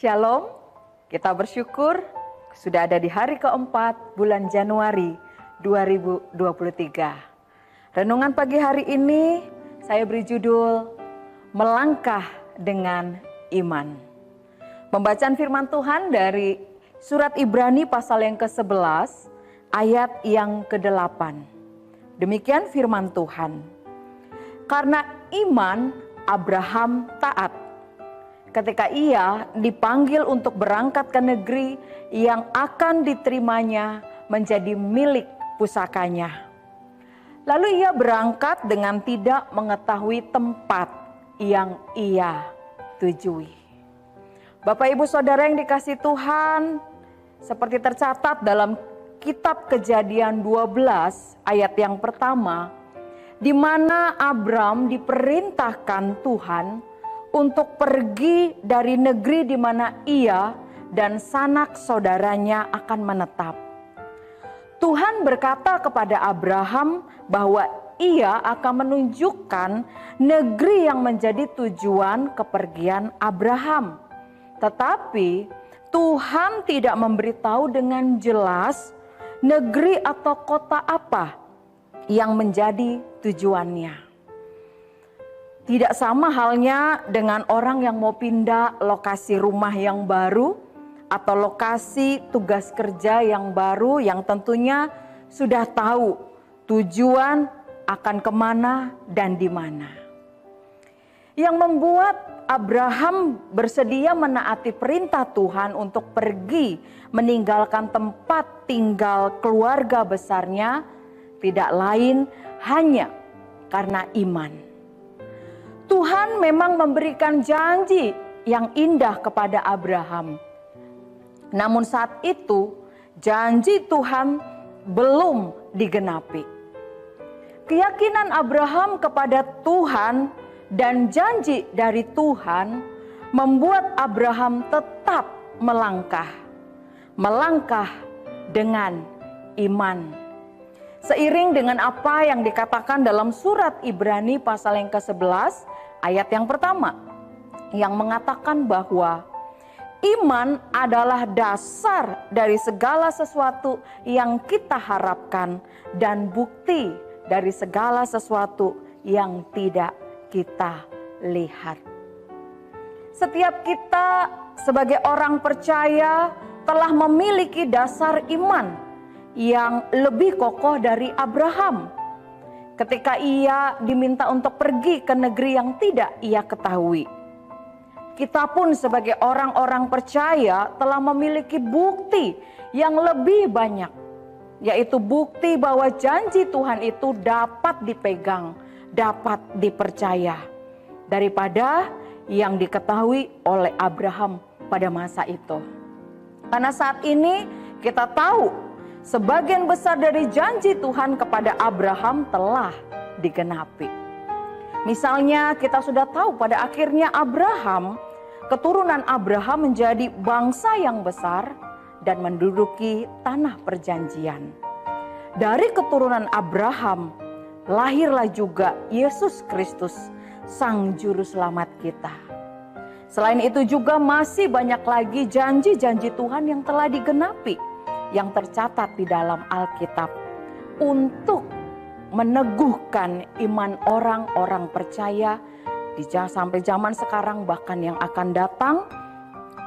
Shalom, kita bersyukur sudah ada di hari keempat bulan Januari 2023. Renungan pagi hari ini saya beri judul Melangkah dengan Iman. Pembacaan firman Tuhan dari surat Ibrani pasal yang ke-11 ayat yang ke-8. Demikian firman Tuhan. Karena iman Abraham taat ketika ia dipanggil untuk berangkat ke negeri yang akan diterimanya menjadi milik pusakanya. Lalu ia berangkat dengan tidak mengetahui tempat yang ia tujui. Bapak Ibu Saudara yang dikasihi Tuhan, seperti tercatat dalam kitab Kejadian 12 ayat yang pertama, di mana Abram diperintahkan Tuhan untuk pergi dari negeri di mana ia dan sanak saudaranya akan menetap. Tuhan berkata kepada Abraham bahwa ia akan menunjukkan negeri yang menjadi tujuan kepergian Abraham. Tetapi Tuhan tidak memberitahu dengan jelas negeri atau kota apa yang menjadi tujuannya. Tidak sama halnya dengan orang yang mau pindah lokasi rumah yang baru atau lokasi tugas kerja yang baru yang tentunya sudah tahu tujuan akan kemana dan di mana. Yang membuat Abraham bersedia menaati perintah Tuhan untuk pergi meninggalkan tempat tinggal keluarga besarnya tidak lain hanya karena iman. Tuhan memang memberikan janji yang indah kepada Abraham. Namun saat itu janji Tuhan belum digenapi. Keyakinan Abraham kepada Tuhan dan janji dari Tuhan membuat Abraham tetap melangkah dengan iman. Seiring dengan apa yang dikatakan dalam surat Ibrani pasal yang ke-11 ayat yang pertama, yang mengatakan bahwa iman adalah dasar dari segala sesuatu yang kita harapkan dan bukti dari segala sesuatu yang tidak kita lihat. Setiap kita sebagai orang percaya telah memiliki dasar iman yang lebih kokoh dari Abraham ketika ia diminta untuk pergi ke negeri yang tidak ia ketahui. Kita pun sebagai orang-orang percaya telah memiliki bukti yang lebih banyak, yaitu bukti bahwa janji Tuhan itu dapat dipegang, dapat dipercaya daripada yang diketahui oleh Abraham pada masa itu. Karena saat ini kita tahu sebagian besar dari janji Tuhan kepada Abraham telah digenapi. Misalnya kita sudah tahu pada akhirnya keturunan Abraham menjadi bangsa yang besar dan menduduki tanah perjanjian. Dari keturunan Abraham lahirlah juga Yesus Kristus, Sang Juru Selamat kita. Selain itu juga masih banyak lagi janji-janji Tuhan yang telah digenapi, yang tercatat di dalam Alkitab untuk meneguhkan iman orang-orang percaya sampai zaman sekarang bahkan yang akan datang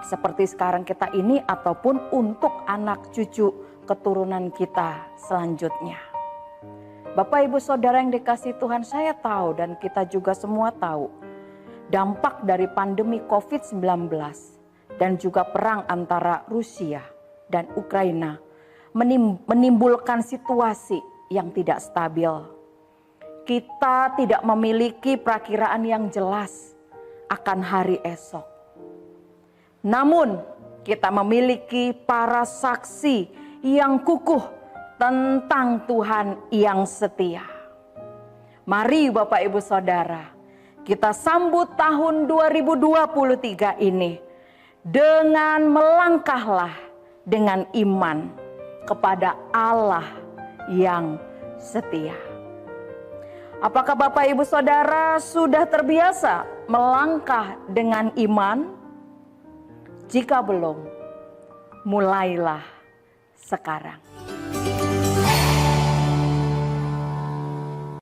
seperti sekarang kita ini ataupun untuk anak cucu keturunan kita selanjutnya. Bapak Ibu Saudara yang dikasihi Tuhan, saya tahu dan kita juga semua tahu dampak dari pandemi COVID-19 dan juga perang antara Rusia dan Ukraina menimbulkan situasi yang tidak stabil. Kita tidak memiliki perakiraan yang jelas akan hari esok. Namun kita memiliki para saksi yang kukuh tentang Tuhan yang setia. Mari Bapak Ibu Saudara, kita sambut tahun 2023 ini dengan melangkahlah dengan iman kepada Allah yang setia. Apakah Bapak Ibu Saudara sudah terbiasa melangkah dengan iman? Jika belum, mulailah sekarang.